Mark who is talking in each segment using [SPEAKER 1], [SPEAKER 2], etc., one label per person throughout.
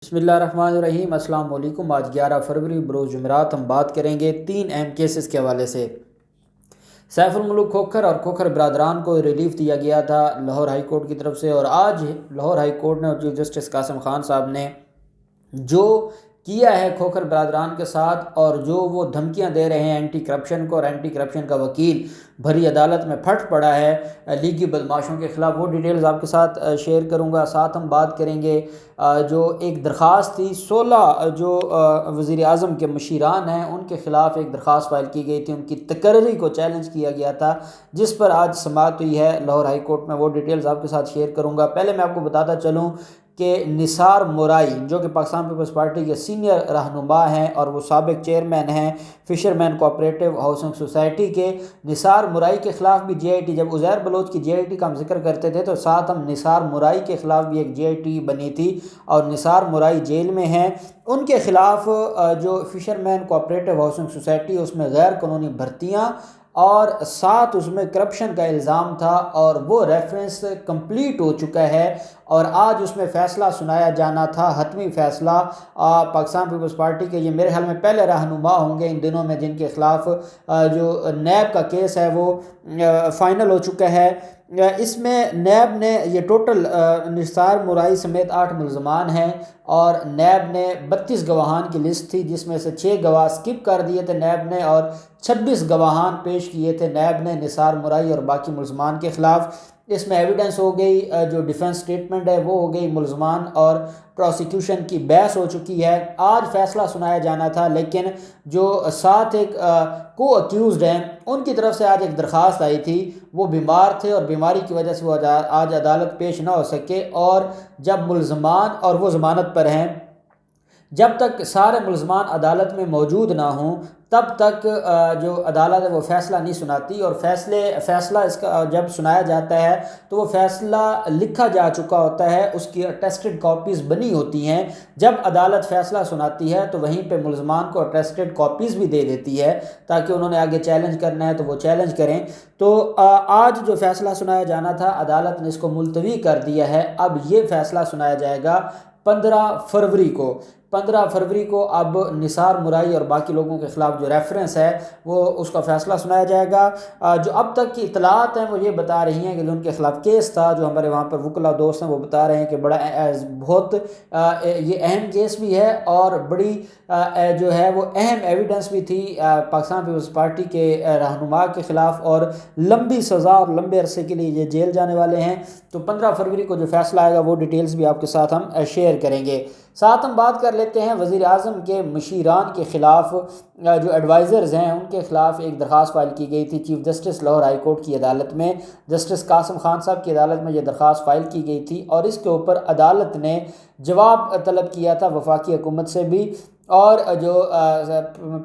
[SPEAKER 1] بسم اللہ الرحمن الرحیم۔ السلام علیکم۔ آج 11 فروری بروز جمعرات ہم بات کریں گے 3 اہم کیسز کے حوالے سے۔ سیف الملک کھوکھر اور کھوکھر برادران کو ریلیف دیا گیا تھا لاہور ہائی کورٹ کی طرف سے، اور آج لاہور ہائی کورٹ نے اور چیف جسٹس قاسم خان صاحب نے جو کیا ہے کھوکھر برادران کے ساتھ، اور جو وہ دھمکیاں دے رہے ہیں اینٹی کرپشن کو، اور اینٹی کرپشن کا وکیل بھری عدالت میں پھٹ پڑا ہے لیگی بدماشوں کے خلاف، وہ ڈیٹیلز آپ کے ساتھ شیئر کروں گا۔ ساتھ ہم بات کریں گے جو ایک درخواست تھی 16 جو وزیر اعظم کے مشیران ہیں ان کے خلاف ایک درخواست فائل کی گئی تھی، ان کی تقرری کو چیلنج کیا گیا تھا، جس پر آج سماعت ہوئی ہے لاہور ہائی کورٹ میں۔ وہ ڈیٹیلز آپ کے ساتھ شیئر کروں گا۔ پہلے میں آپ کو بتاتا چلوں کہ نثار مورائی جو کہ پاکستان پیپلز پارٹی کے سینئر رہنما ہیں اور وہ سابق چیئرمین ہیں فشرمین کوآپریٹو ہاؤسنگ سوسائٹی کے، نثار مورائی کے خلاف بھی جے آئی ٹی، جب عزیر بلوچ کی جے آئی ٹی کا ہم ذکر کرتے تھے تو ساتھ ہم نثار مورائی کے خلاف بھی ایک جے آئی ٹی بنی تھی، اور نثار مورائی جیل میں ہیں۔ ان کے خلاف جو فشرمین کوآپریٹو ہاؤسنگ سوسائٹی اس میں غیر قانونی بھرتیاں اور ساتھ اس میں کرپشن کا الزام تھا، اور وہ ریفرنس کمپلیٹ ہو چکا ہے، اور آج اس میں فیصلہ سنایا جانا تھا، حتمی فیصلہ۔ پاکستان پیپلز پارٹی کے یہ میرے خیال میں پہلے رہنما ہوں گے ان دنوں میں جن کے خلاف جو نیب کا کیس ہے وہ فائنل ہو چکا ہے۔ اس میں نیب نے یہ ٹوٹل نثار مورائی سمیت 8 ملزمان ہیں، اور نیب نے 32 گواہان کی لسٹ تھی جس میں سے 6 گواہ سکپ کر دیے تھے نیب نے، اور 26 گواہان پیش کیے تھے نیب نے نثار مورائی اور باقی ملزمان کے خلاف۔ اس میں ایویڈنس ہو گئی، جو ڈیفنس سٹیٹمنٹ ہے وہ ہو گئی، ملزمان اور پروسیکیوشن کی بحث ہو چکی ہے۔ آج فیصلہ سنایا جانا تھا، لیکن جو ساتھ ایک کو اکیوزڈ ہیں ان کی طرف سے آج ایک درخواست آئی تھی، وہ بیمار تھے اور بیماری کی وجہ سے وہ آج عدالت پیش نہ ہو سکے، اور جب ملزمان اور وہ ضمانت پر ہیں، جب تک سارے ملزمان عدالت میں موجود نہ ہوں تب تک جو عدالت ہے وہ فیصلہ نہیں سناتی، اور فیصلہ اس کا جب سنایا جاتا ہے تو وہ فیصلہ لکھا جا چکا ہوتا ہے، اس کی اٹیسٹڈ کاپیز بنی ہوتی ہیں۔ جب عدالت فیصلہ سناتی ہے تو وہیں پہ ملزمان کو اٹیسٹڈ کاپیز بھی دے دیتی ہے تاکہ انہوں نے آگے چیلنج کرنا ہے تو وہ چیلنج کریں۔ تو آج جو فیصلہ سنایا جانا تھا عدالت نے اس کو ملتوی کر دیا ہے، اب یہ فیصلہ سنایا جائے گا 15 فروری کو۔ 15 فروری کو اب نثار مورائی اور باقی لوگوں کے خلاف جو ریفرنس ہے وہ اس کا فیصلہ سنایا جائے گا۔ جو اب تک کی اطلاعات ہیں وہ یہ بتا رہی ہیں کہ جو ان کے خلاف کیس تھا، جو ہمارے وہاں پر وکلا دوست ہیں وہ بتا رہے ہیں کہ بہت یہ اہم کیس بھی ہے، اور بڑی جو ہے وہ اہم ایویڈنس بھی تھی پاکستان پیپلز پارٹی کے رہنما کے خلاف، اور لمبی سزا اور لمبے عرصے کے لیے یہ جیل جانے والے ہیں۔ تو 15 فروری کو جو فیصلہ آئے گا وہ ڈیٹیلز بھی آپ کے ساتھ ہم شیئر کریں گے۔ ساتھ ہم بات کر لیتے ہیں وزیر اعظم کے مشیران کے خلاف، جو ایڈوائزرز ہیں ان کے خلاف ایک درخواست فائل کی گئی تھی chief justice Lahore high court کی عدالت میں، جسٹس قاسم خان صاحب کی عدالت میں یہ درخواست فائل کی گئی تھی، اور اس کے اوپر عدالت نے جواب طلب کیا تھا وفاقی حکومت سے بھی، اور جو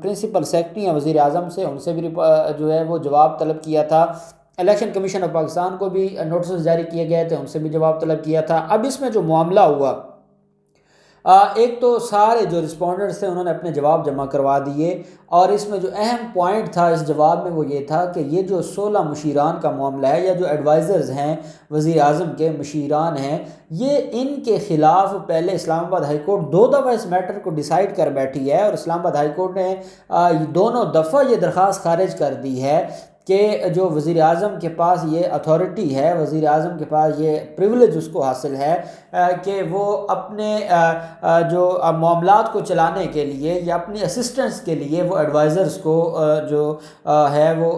[SPEAKER 1] پرنسپل سیکرٹری ہیں وزیر اعظم سے ان سے بھی جو ہے وہ جواب طلب کیا تھا۔ الیکشن کمیشن آف پاکستان کو بھی نوٹسز جاری کیے گئے تھے، ان سے بھی جواب طلب کیا تھا۔ اب اس میں جو معاملہ ہوا، ایک تو سارے جو رسپونڈنٹس تھے انہوں نے اپنے جواب جمع کروا دیے، اور اس میں جو اہم پوائنٹ تھا اس جواب میں وہ یہ تھا کہ یہ جو 16 مشیران کا معاملہ ہے، یا جو ایڈوائزرز ہیں وزیر اعظم کے مشیران ہیں، یہ ان کے خلاف پہلے اسلام آباد ہائی کورٹ 2 دفعہ اس میٹر کو ڈیسائیڈ کر بیٹھی ہے، اور اسلام آباد ہائی کورٹ نے دونوں دفعہ یہ درخواست خارج کر دی ہے کہ جو وزیر اعظم کے پاس یہ اتھارٹی ہے، وزیر اعظم کے پاس یہ پریولیج اس کو حاصل ہے کہ وہ اپنے جو معاملات کو چلانے کے لیے یا اپنی اسسٹنس کے لیے وہ ایڈوائزرز کو جو ہے وہ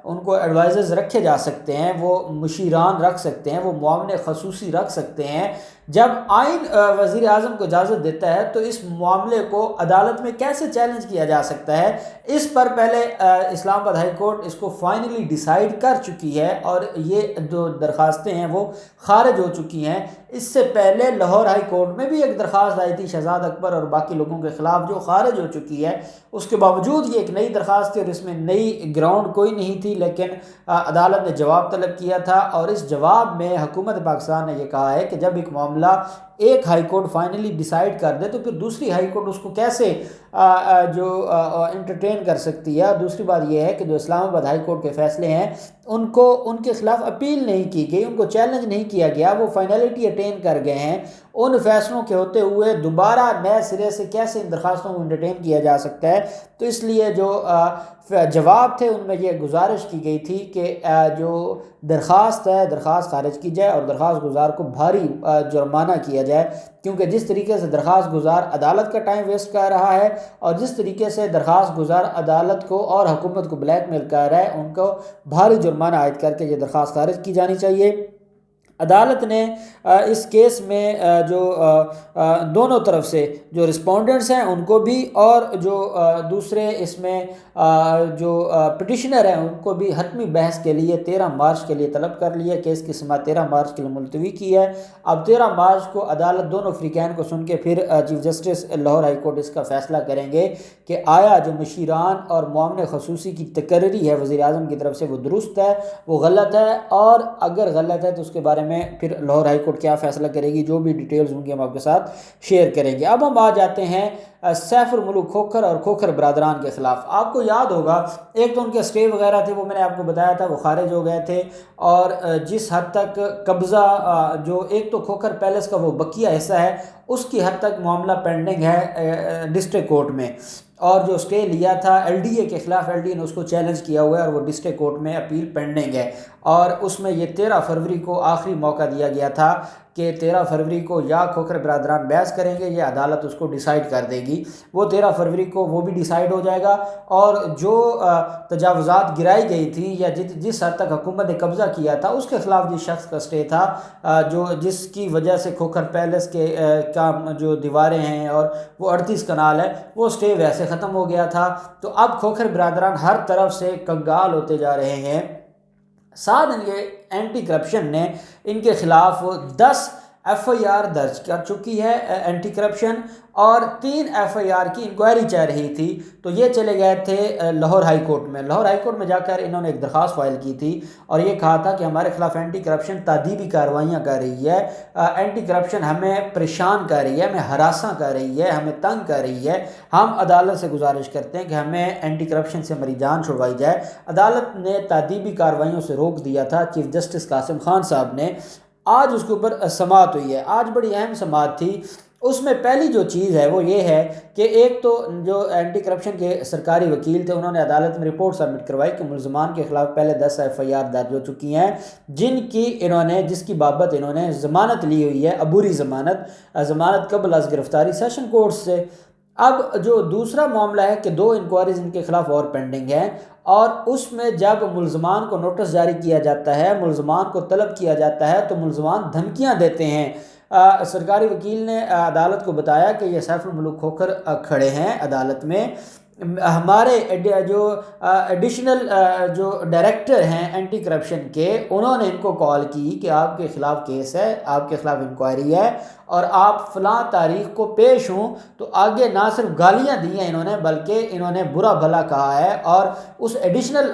[SPEAKER 1] ان کو ایڈوائزرز رکھے جا سکتے ہیں، وہ مشیران رکھ سکتے ہیں، وہ معاون خصوصی رکھ سکتے ہیں۔ جب آئین وزیر اعظم کو اجازت دیتا ہے تو اس معاملے کو عدالت میں کیسے چیلنج کیا جا سکتا ہے، اس پر پہلے اسلام آباد ہائی کورٹ اس کو فائنلی ڈیسائیڈ کر چکی ہے، اور یہ جو درخواستیں ہیں وہ خارج ہو چکی ہیں۔ اس سے پہلے لاہور ہائی کورٹ میں بھی ایک درخواست آئی تھی شہزاد اکبر اور باقی لوگوں کے خلاف جو خارج ہو چکی ہے، اس کے باوجود یہ ایک نئی درخواست تھی اور اس میں نئی گراؤنڈ کوئی نہیں تھی، لیکن عدالت نے جواب طلب کیا تھا، اور اس جواب میں حکومت پاکستان نے یہ کہا ہے کہ جب ایک معاملہ ایک ہائی کورٹ فائنلی ڈیسائیڈ کر دے تو پھر دوسری ہائی کورٹ اس کو کیسے جو انٹرٹین کر سکتی ہے۔ دوسری بات یہ ہے کہ جو اسلام آباد ہائی کورٹ کے فیصلے ہیں ان کے خلاف اپیل نہیں کی گئی، ان کو چیلنج نہیں کیا گیا، وہ فائنلٹی اٹین کر گئے ہیں۔ ان فیصلوں کے ہوتے ہوئے دوبارہ نئے سرے سے کیسے ان درخواستوں کو انٹرٹین کیا جا سکتا ہے؟ تو اس لیے جو جواب تھے ان میں یہ گزارش کی گئی تھی کہ جو درخواست ہے درخواست خارج کی جائے اور درخواست گزار کو بھاری جرمانہ کیا جائے، کیونکہ جس طریقے سے درخواست گزار عدالت کا ٹائم ویسٹ کر رہا ہے اور جس طریقے سے درخواست گزار عدالت کو اور حکومت کو بلیک میل کر رہا ہے، ان کو بھاری جرمانہ عائد کر کے یہ درخواست خارج کی جانی چاہیے۔ عدالت نے اس کیس میں جو دونوں طرف سے جو رسپونڈنٹس ہیں ان کو بھی اور جو دوسرے اس میں جو پٹیشنر ہیں ان کو بھی حتمی بحث کے لیے 13 مارچ کے لیے طلب کر لیا۔ کیس کی سماعت 13 مارچ کے لیے ملتوی کی ہے۔ اب 13 مارچ کو عدالت دونوں فریقین کو سن کے پھر chief justice Lahore high court اس کا فیصلہ کریں گے کہ آیا جو مشیران اور معاون خصوصی کی تقرری ہے وزیر اعظم کی طرف سے وہ درست ہے، وہ غلط ہے، اور اگر غلط ہے تو اس کے بارے میں پھر لاہور ہائی کورٹ کیا فیصلہ کرے گی، جو بھی ڈیٹیلز ہوں گی ہم آپ کے ساتھ شیئر کریں گے۔ اب ہم آ جاتے ہیں سیف الملوک کھوکھر اور کھوکھر برادران کے خلاف۔ آپ کو یاد ہوگا ایک تو ان کے اسٹے وغیرہ تھے، وہ میں نے آپ کو بتایا تھا وہ خارج ہو گئے تھے، اور جس حد تک قبضہ جو ایک تو کھوکھر پیلس کا وہ بقیہ حصہ ہے اس کی حد تک معاملہ پینڈنگ ہے ڈسٹرکٹ کورٹ میں، اور جو اسٹے لیا تھا ایل ڈی اے کے خلاف، ایل ڈی اے نے اس کو چیلنج کیا ہوا ہے اور وہ ڈسٹرکٹ کورٹ میں اپیل پینڈنگ ہے، اور اس میں یہ 13 فروری کو آخری موقع دیا گیا تھا کہ 13 فروری کو یا کھوکھر برادران بحث کریں گے یا عدالت اس کو ڈیسائیڈ کر دے گی۔ وہ 13 فروری کو وہ بھی ڈیسائیڈ ہو جائے گا، اور جو تجاوزات گرائی گئی تھی یا جس حد تک حکومت نے قبضہ کیا تھا اس کے خلاف جس شخص کا اسٹے تھا، جو جس کی وجہ سے کھوکھر پیلس کے کا جو دیواریں ہیں اور وہ 38 کنال ہے وہ اسٹے ویسے ختم ہو گیا تھا۔ تو اب کھوکھر برادران ہر طرف سے کنگال ہوتے جا رہے ہیں۔ ساتھ ان کے اینٹی کرپشن نے ان کے خلاف 10 ایف آئی آر درج کر چکی ہے اینٹی کرپشن، اور 3 ایف آئی آر کی انکوائری چل رہی تھی۔ تو یہ چلے گئے تھے لاہور ہائی کورٹ میں۔ لاہور ہائی کورٹ میں جا کر انہوں نے ایک درخواست فائل کی تھی اور یہ کہا تھا کہ ہمارے خلاف اینٹی کرپشن تادیبی کارروائیاں کر رہی ہے، اینٹی کرپشن ہمیں پریشان کر رہی ہے، ہمیں ہراساں کر رہی ہے، ہمیں تنگ کر رہی ہے۔ ہم عدالت سے گزارش کرتے ہیں کہ ہمیں اینٹی کرپشن سے ہماری جان چھڑوائی جائے۔ عدالت نے تادیبی کارروائیوں سے روک دیا تھا چیف جسٹس قاسم خان صاحب نے۔ آج اس کے اوپر سماعت ہوئی ہے، آج بڑی اہم سماعت تھی۔ اس میں پہلی جو چیز ہے وہ یہ ہے کہ ایک تو جو اینٹی کرپشن کے سرکاری وکیل تھے انہوں نے عدالت میں رپورٹ سبمٹ کروائی کہ ملزمان کے خلاف پہلے 10 ایف آئی آر درج ہو چکی ہیں، جس کی بابت انہوں نے ضمانت لی ہوئی ہے، عبوری ضمانت قبل از گرفتاری سیشن کورٹ سے۔ اب جو دوسرا معاملہ ہے کہ 2 انکوائریز ان کے خلاف اور پینڈنگ ہیں، اور اس میں جب ملزمان کو نوٹس جاری کیا جاتا ہے، ملزمان کو طلب کیا جاتا ہے تو ملزمان دھمکیاں دیتے ہیں۔ سرکاری وکیل نے عدالت کو بتایا کہ یہ سیف الملوک کھوکھر کھڑے ہیں عدالت میں، ہمارے جو ایڈیشنل جو ڈائریکٹر ہیں اینٹی کرپشن کے، انہوں نے ان کو کال کی کہ آپ کے خلاف کیس ہے، آپ کے خلاف انکوائری ہے اور آپ فلاں تاریخ کو پیش ہوں۔ تو آگے نہ صرف گالیاں دی ہیں انہوں نے بلکہ انہوں نے برا بھلا کہا ہے، اور اس ایڈیشنل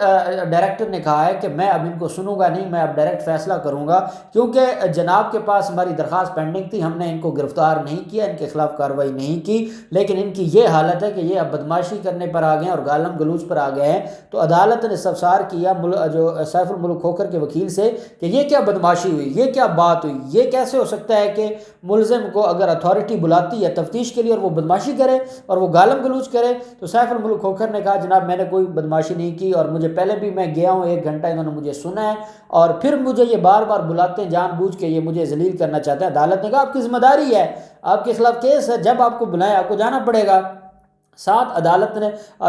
[SPEAKER 1] ڈائریکٹر نے کہا ہے کہ میں اب ان کو سنوں گا نہیں، میں اب ڈائریکٹ فیصلہ کروں گا، کیونکہ جناب کے پاس ہماری درخواست پینڈنگ تھی، ہم نے ان کو گرفتار نہیں کیا، ان کے خلاف کارروائی نہیں کی، لیکن ان کی یہ حالت ہے کہ یہ اب بدماشی کرنے پر آ گئے ہیں اور گالم گلوچ پر آ گئے ہیں۔ تو عدالت نے استفسار کیا جو سیف الملوک کھوکھر کے وکیل سے کہ یہ کیا بدماشی ہوئی، یہ کیا بات ہوئی، یہ کیسے ہو سکتا ہے کہ ملزم کو اگر اتھارٹی بلاتی ہے تفتیش کے لیے اور وہ بدماشی کرے اور وہ گالم گلوچ کرے؟ تو سیف الملوک کھوکھر نے کہا جناب میں نے کوئی بدماشی نہیں کی، اور مجھے پہلے بھی میں گیا ہوں 1 گھنٹہ انہوں نے مجھے سنا ہے، اور پھر مجھے یہ بار بار بلاتے ہیں جان بوجھ کے، یہ مجھے ذلیل کرنا چاہتے ہیں۔ عدالت نے کہا آپ کی ذمہ داری ہے، آپ کے خلاف کیس ہے، جب آپ کو بلائیں آپ کو جانا پڑے گا۔ ساتھ عدالت نے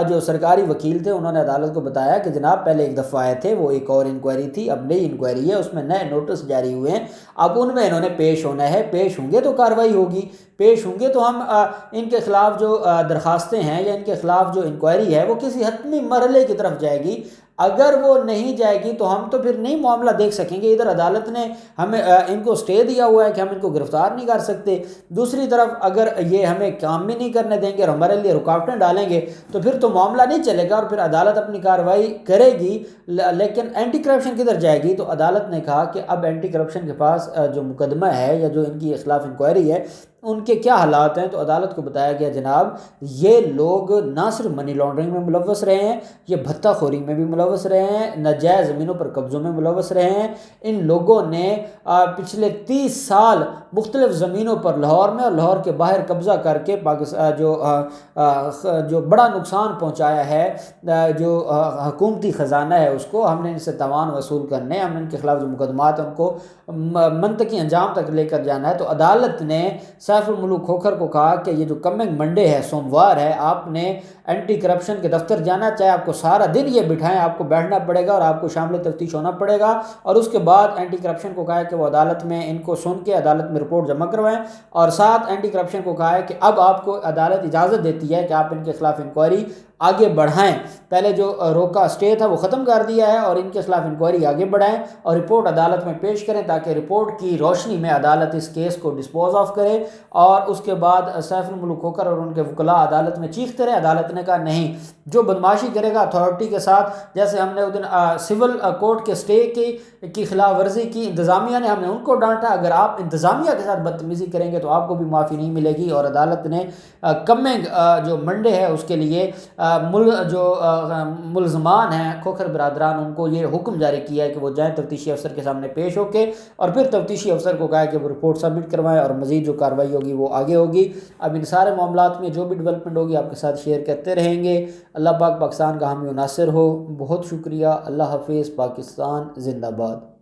[SPEAKER 1] جو سرکاری وکیل تھے انہوں نے عدالت کو بتایا کہ جناب پہلے ایک دفعہ آئے تھے، وہ ایک اور انکوائری تھی، اب نئی انکوائری ہے، اس میں نئے نوٹس جاری ہوئے ہیں، اب ان میں انہوں نے پیش ہونا ہے، پیش ہوں گے تو کارروائی ہوگی، پیش ہوں گے تو ہم ان کے خلاف جو درخواستیں ہیں یا ان کے خلاف جو انکوائری ہے وہ کسی حتمی مرحلے کی طرف جائے گی۔ اگر وہ نہیں جائے گی تو ہم تو پھر نہیں معاملہ دیکھ سکیں گے۔ ادھر عدالت نے ہمیں ان کو اسٹے دیا ہوا ہے کہ ہم ان کو گرفتار نہیں کر سکتے، دوسری طرف اگر یہ ہمیں کام بھی نہیں کرنے دیں گے اور ہمارے لیے رکاوٹیں ڈالیں گے تو پھر تو معاملہ نہیں چلے گا اور پھر عدالت اپنی کارروائی کرے گی، لیکن اینٹی کرپشن کدھر جائے گی؟ تو عدالت نے کہا کہ اب اینٹی کرپشن کے پاس جو مقدمہ ہے یا جو ان کی خلاف انکوائری ہے ان کے کیا حالات ہیں، تو عدالت کو بتایا گیا جناب یہ لوگ نہ صرف منی لانڈرنگ میں ملوث رہے ہیں، یہ بھتہ خوری میں بھی ملوث رہے ہیں، ناجائز زمینوں پر قبضوں میں ملوث رہے ہیں۔ ان لوگوں نے پچھلے 30 سال مختلف زمینوں پر لاہور میں اور لاہور کے باہر قبضہ کر کے جو بڑا نقصان پہنچایا ہے، جو حکومتی خزانہ ہے اس کو ہم نے ان سے تاوان وصول کرنے، ہم نے ان کے خلاف جو مقدمات ہیں ان کو منطقی انجام تک لے کر جانا ہے۔ تو عدالت نے سیف الملوک کھوکھر کو کہا کہ یہ جو کمنگ منڈے ہے، سوموار ہے، آپ نے اینٹی کرپشن کے دفتر جانا، چاہے آپ کو سارا دن یہ بٹھائیں، آپ کو بیٹھنا پڑے گا اور آپ کو شامل تفتیش ہونا پڑے گا۔ اور اس کے بعد اینٹی کرپشن کو کہا ہے کہ وہ عدالت میں ان کو سن کے عدالت میں رپورٹ جمع کروائیں، اور ساتھ اینٹی کرپشن کو کہا ہے کہ اب آپ کو عدالت اجازت دیتی ہے کہ آپ ان کے خلاف انکوائری آگے بڑھائیں۔ پہلے جو روکا اسٹے تھا وہ ختم کر دیا ہے، اور ان کے خلاف انکوائری آگے بڑھائیں اور رپورٹ عدالت میں پیش کریں، تاکہ رپورٹ کی روشنی میں عدالت اس کیس کو ڈسپوز آف کرے۔ اور اس کے بعد سیف الملوک کھوکھر اور ان کے وکلاء عدالت میں چیختے رہے۔ عدالت نے کہا نہیں، جو بدماشی کرے گا اتھارٹی کے ساتھ، جیسے ہم نے اس دن سول کورٹ کے اسٹے کی خلاف ورزی کی، انتظامیہ نے، ہم نے ان کو ڈانٹا، اگر آپ انتظامیہ کے ساتھ بدتمیزی کریں گے تو آپ کو بھی معافی نہیں ملے گی۔ اور عدالت نے کمنگ جو منڈے ہے اس کے لیے جو ملزمان ہیں کھوکھر برادران، ان کو یہ حکم جاری کیا ہے کہ وہ جائیں تفتیشی افسر کے سامنے پیش ہو کے، اور پھر تفتیشی افسر کو کہا ہے کہ وہ رپورٹ سبمٹ کروائیں، اور مزید جو کارروائی ہوگی وہ آگے ہوگی۔ اب ان سارے معاملات میں جو بھی ڈیولپمنٹ ہوگی آپ کے ساتھ شیئر کرتے رہیں گے۔ اللہ پاک پاکستان کا حامی و ناصر ہو۔ بہت شکریہ۔ اللہ حافظ۔ پاکستان زندہ باد۔